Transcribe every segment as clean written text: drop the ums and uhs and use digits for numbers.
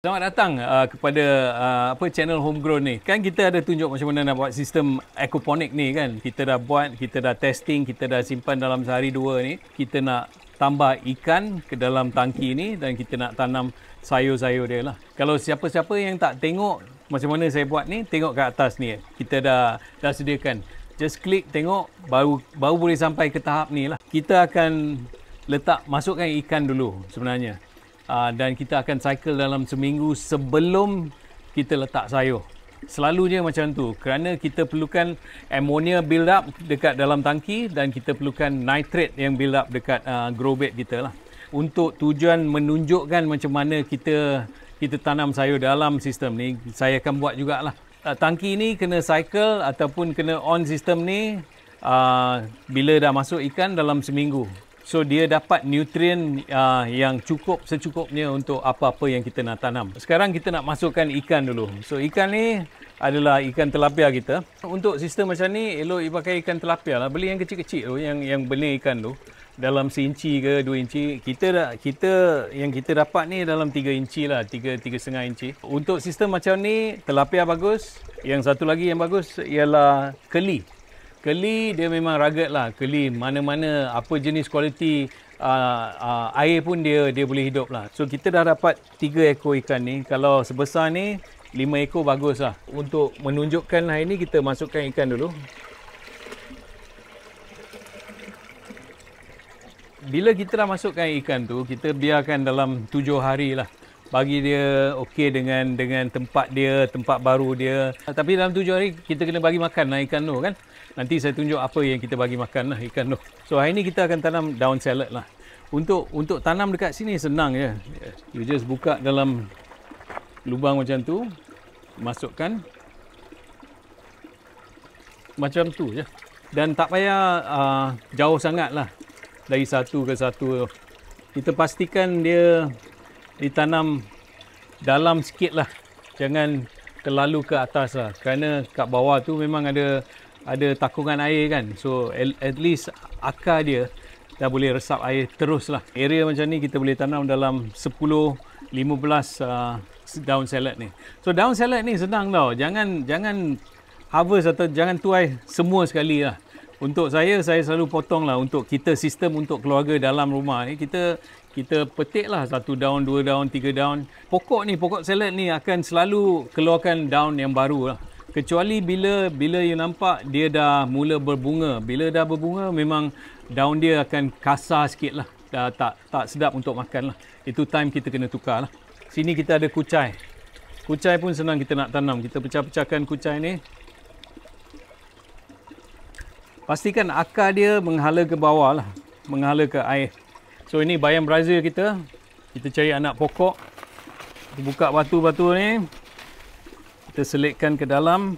Selamat datang kepada channel Homegrown ni. Kan kita ada tunjuk macam mana nak buat sistem aquaponik ni kan. Kita dah buat, kita dah testing, kita dah simpan dalam sehari dua ni. Kita nak tambah ikan ke dalam tangki ni dan kita nak tanam sayur-sayur dia lah. Kalau siapa-siapa yang tak tengok macam mana saya buat ni, tengok kat atas ni. Kita dah sediakan. Just klik tengok, baru boleh sampai ke tahap ni lah. Kita akan masukkan ikan dulu sebenarnya. Dan kita akan cycle dalam seminggu sebelum kita letak sayur. Selalunya macam tu kerana kita perlukan ammonia build up dekat dalam tangki dan kita perlukan nitrate yang build up dekat grow bed kita lah. Untuk tujuan menunjukkan macam mana kita tanam sayur dalam sistem ni, saya akan buat jugalah. Tangki ni kena cycle ataupun kena on sistem ni bila dah masuk ikan dalam seminggu. So dia dapat nutrien yang secukupnya untuk apa-apa yang kita nak tanam. Sekarang kita nak masukkan ikan dulu. So ikan ni adalah ikan tilapia kita. Untuk sistem macam ni elok pakai ikan tilapia lah. Beli yang kecil-kecil tu, yang benih ikan tu. Dalam 1 inci ke 2 inci. Yang kita dapat ni dalam 3 inci lah, 3,5 inci. Untuk sistem macam ni tilapia bagus. Yang satu lagi yang bagus ialah keli. Keli dia memang rugged lah. Keli mana-mana apa jenis kualiti air pun dia boleh hidup lah. So kita dah dapat 3 ekor ikan ni. Kalau sebesar ni 5 ekor bagus lah. Untuk menunjukkan hari ni kita masukkan ikan dulu. Bila kita dah masukkan ikan tu, kita biarkan dalam 7 hari lah. Bagi dia okey dengan tempat dia, tempat baru dia. Tapi dalam 7 hari kita kena bagi makan lah ikan tu kan. Nanti saya tunjuk apa yang kita bagi makan lah ikan tu. So hari ni kita akan tanam daun salad lah. Untuk tanam dekat sini senang je. You just buka dalam lubang macam tu. Masukkan. Macam tu je. Dan tak payah jauh sangat lah. Dari satu ke satu. Kita pastikan dia ditanam dalam sikit lah. Jangan terlalu ke atas lah. Kerana kat bawah tu memang ada takungan air kan. So at least akar dia dah boleh resap air terus lah. Area macam ni kita boleh tanam dalam 10-15 daun salad ni. So daun salad ni senang tau. Jangan harvest atau jangan tuai semua sekali lah. Untuk saya selalu potong lah. Untuk kita sistem untuk keluarga dalam rumah ni, kita petik lah 1 daun, 2 daun, 3 daun. Pokok salad ni akan selalu keluarkan daun yang baru lah. Kecuali bila you nampak dia dah mula berbunga. Bila dah berbunga memang daun dia akan kasar sikit lah. Dah tak sedap untuk makan lah. Itu time kita kena tukar lah. Sini kita ada kucai. Kucai pun senang kita nak tanam. Kita pecah-pecahkan kucai ni. Pastikan akar dia menghala ke bawah lah. Menghala ke air. So ini bayam Brazil kita. Kita cari anak pokok. Kita buka batu-batu ni. Kita selitkan ke dalam.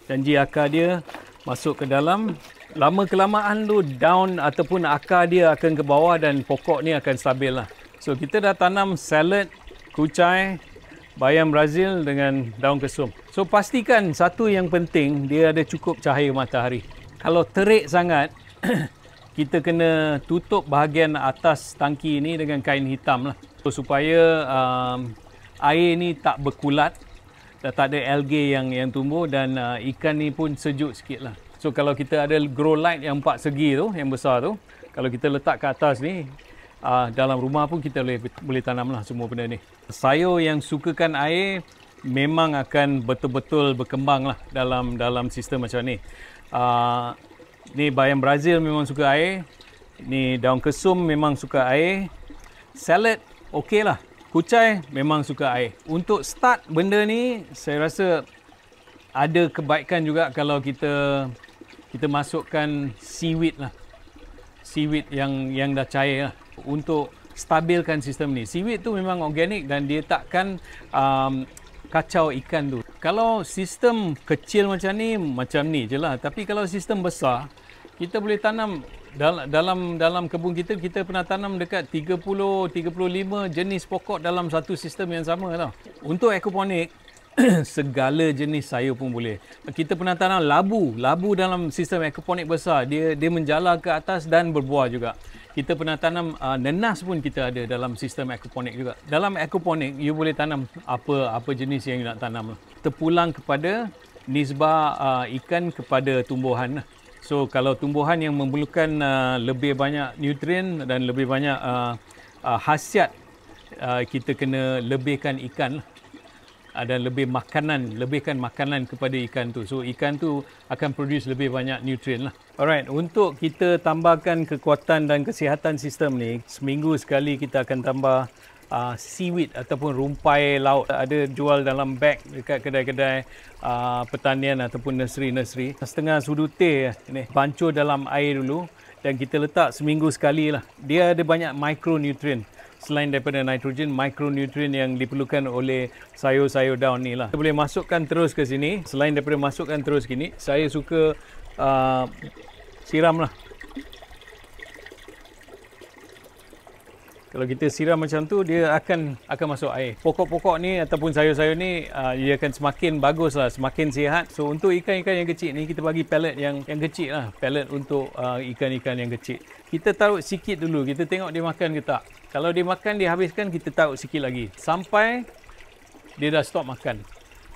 Janji akar dia masuk ke dalam. Lama-kelamaan tu daun ataupun akar dia akan ke bawah dan pokok ni akan stabil lah. So kita dah tanam salad, kucai, bayam Brazil dengan daun kesum. So pastikan satu yang penting, dia ada cukup cahaya matahari. Kalau terik sangat, kita kena tutup bahagian atas tangki ni dengan kain hitam lah. So, supaya air ni tak berkulat, tak ada algae yang tumbuh dan ikan ni pun sejuk sikit lah. So kalau kita ada grow light yang 4 segi tu, yang besar tu, kalau kita letak ke atas ni, dalam rumah pun kita boleh tanam lah semua benda ni. Sayur yang sukakan air memang akan betul-betul berkembang lah dalam sistem macam ni. Ni bayam Brazil memang suka air. Ni daun kesum memang suka air. Salad okey lah. Kucai memang suka air. Untuk start benda ni, saya rasa ada kebaikan juga kalau kita masukkan seaweed lah. Seaweed yang dah cair lah. Untuk stabilkan sistem ni. Seaweed tu memang organik dan dia takkan kacau ikan tu. Kalau sistem kecil macam ni je lah. Tapi kalau sistem besar, kita boleh tanam dalam kebun kita pernah tanam dekat 30-35 jenis pokok dalam satu sistem yang sama tau. Untuk aquaponik, segala jenis sayur pun boleh. Kita pernah tanam labu dalam sistem aquaponik besar. Dia menjala ke atas dan berbuah juga. Kita pernah tanam nenas pun kita ada dalam sistem aquaponik juga. Dalam aquaponik, you boleh tanam apa jenis yang you nak tanam. Terpulang kepada nisbah ikan kepada tumbuhan. So kalau tumbuhan yang memerlukan lebih banyak nutrien dan lebih banyak khasiat, kita kena lebihkan ikan dan lebihkan makanan kepada ikan tu. So ikan tu akan produce lebih banyak nutrien lah. Alright, untuk kita tambahkan kekuatan dan kesihatan sistem ni, seminggu sekali kita akan tambah seaweed ataupun rumpai laut. Ada jual dalam beg dekat kedai-kedai pertanian ataupun nursery. Setengah sudu teh ni, bancur dalam air dulu dan kita letak seminggu sekali lah. Dia ada banyak micronutrient. Selain daripada nitrogen, mikronutrien yang diperlukan oleh sayur-sayur daun ni lah. Kita boleh masukkan terus ke sini. Selain daripada masukkan terus gini, saya suka siram lah. Kalau kita siram macam tu, dia akan masuk air. Pokok-pokok ni ataupun sayur-sayur ni, dia akan semakin bagus lah, semakin sihat. So untuk ikan-ikan yang kecil ni, kita bagi pellet yang kecil lah. Pellet untuk ikan-ikan yang kecil. Kita taruh sikit dulu, kita tengok dia makan ke tak. Kalau dia makan, dia habiskan, kita taruh sikit lagi. Sampai dia dah stop makan.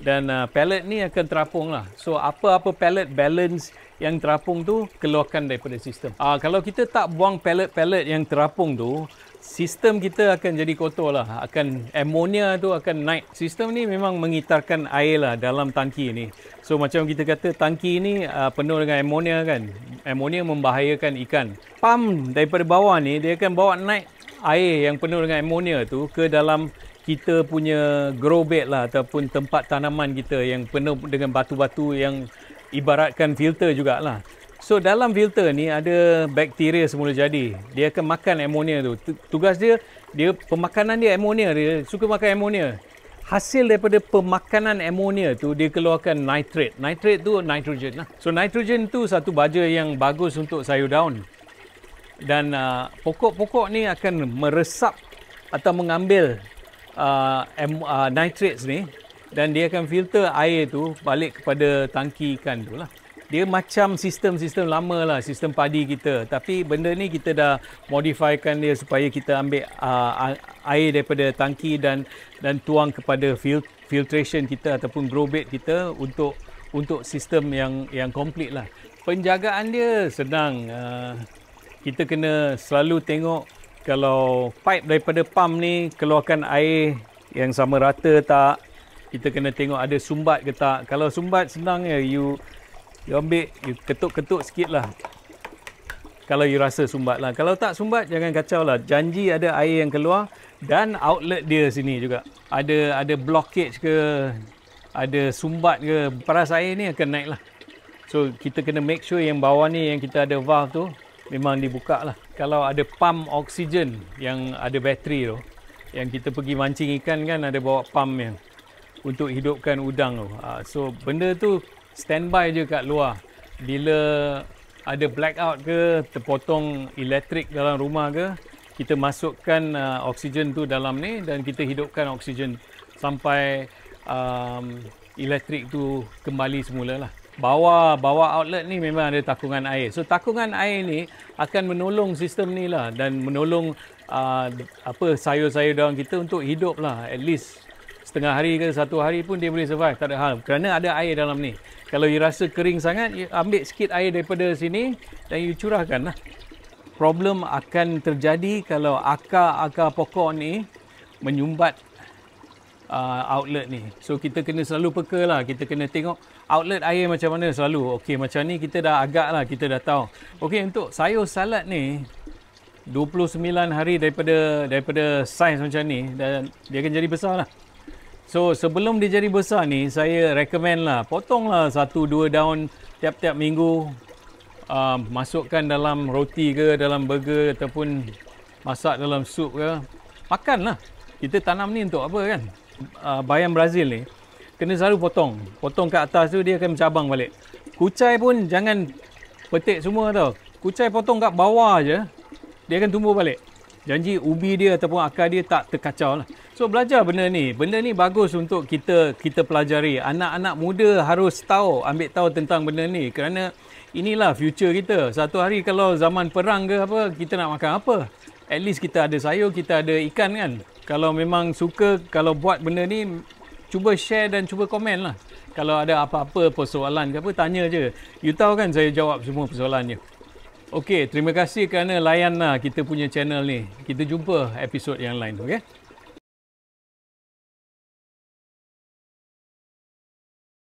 Dan pellet ni akan terapung lah. So apa-apa pellet balance yang terapung tu, keluarkan daripada sistem. Kalau kita tak buang pellet-pellet yang terapung tu, sistem kita akan jadi kotor lah. Ammonia tu akan naik. Sistem ni memang mengitarkan air lah dalam tangki ni. So macam kita kata tangki ni penuh dengan ammonia kan. Ammonia membahayakan ikan. Pump daripada bawah ni, dia akan bawa naik air yang penuh dengan ammonia tu ke dalam kita punya grow bed lah ataupun tempat tanaman kita yang penuh dengan batu-batu yang ibaratkan filter jugalah. So dalam filter ni ada bakteria semula jadi. Dia akan makan ammonia tu. Tugas dia pemakanan dia ammonia, dia suka makan ammonia. Hasil daripada pemakanan ammonia tu dia keluarkan nitrate. Nitrate tu nitrogen lah. So nitrogen tu satu baja yang bagus untuk sayur daun. Dan pokok-pokok ni akan meresap atau mengambil nitrates ni dan dia akan filter air tu balik kepada tangki ikan tu lah. Dia macam sistem lama lah, sistem padi kita. Tapi benda ni kita dah modifykan dia supaya kita ambil air daripada tangki dan tuang kepada filtration kita ataupun grow bed kita untuk sistem yang komplit lah. Penjagaan dia senang. Kita kena selalu tengok kalau pipe daripada pump ni keluarkan air yang sama rata tak. Kita kena tengok ada sumbat ke tak. Kalau sumbat senang ya, you ambil, you ketuk-ketuk sikit lah. Kalau you rasa sumbat lah. Kalau tak sumbat, jangan kacau lah. Janji ada air yang keluar dan outlet dia sini juga. Ada blockage ke, ada sumbat ke, paras air ni akan naik lah. So, kita kena make sure yang bawah ni yang kita ada valve tu, memang dibuka lah. Kalau ada pump oksigen yang ada bateri tu, yang kita pergi mancing ikan kan ada bawa pump yang untuk hidupkan udang tu. So benda tu standby je kat luar. Bila ada blackout ke, terpotong elektrik dalam rumah ke, kita masukkan oksigen tu dalam ni dan kita hidupkan oksigen sampai elektrik tu kembali semula lah. Bawah outlet ni memang ada takungan air. So takungan air ni akan menolong sistem ni lah dan menolong sayur-sayur daun kita untuk hidup lah. At least setengah hari ke satu hari pun dia boleh survive, tak ada hal. Kerana ada air dalam ni. Kalau you rasa kering sangat, you ambil sikit air daripada sini dan you curahkan lah. Problem akan terjadi kalau akar-akar pokok ni menyumbat outlet ni. So kita kena selalu peka lah. Kita kena tengok outlet air macam mana selalu. Okey, macam ni kita dah agak lah, kita dah tahu. Okey, untuk sayur salad ni 29 hari daripada saiz macam ni dan dia akan jadi besar lah. So sebelum dia jadi besar ni, saya recommend lah potonglah 1-2 daun tiap-tiap minggu. Masukkan dalam roti ke, dalam burger ataupun masak dalam sup ke. Makan lah. Kita tanam ni untuk apa kan? Bayam Brazil ni kena selalu potong kat atas tu dia akan bercabang balik. Kucai pun jangan petik semua tau. Kucai potong kat bawah je, dia akan tumbuh balik. Janji ubi dia ataupun akar dia tak terkacau lah. So belajar benda ni. Benda ni bagus untuk kita pelajari. Anak-anak muda harus ambil tahu tentang benda ni kerana inilah future kita. Satu hari kalau zaman perang ke apa, kita nak makan apa? At least kita ada sayur, kita ada ikan kan. Kalau memang suka, kalau buat benda ni, cuba share dan cuba komen lah. Kalau ada apa-apa persoalan ke apa, tanya je. You tahu kan saya jawab semua persoalannya. Okey, terima kasih kerana layan lah kita punya channel ni. Kita jumpa episod yang lain, okey?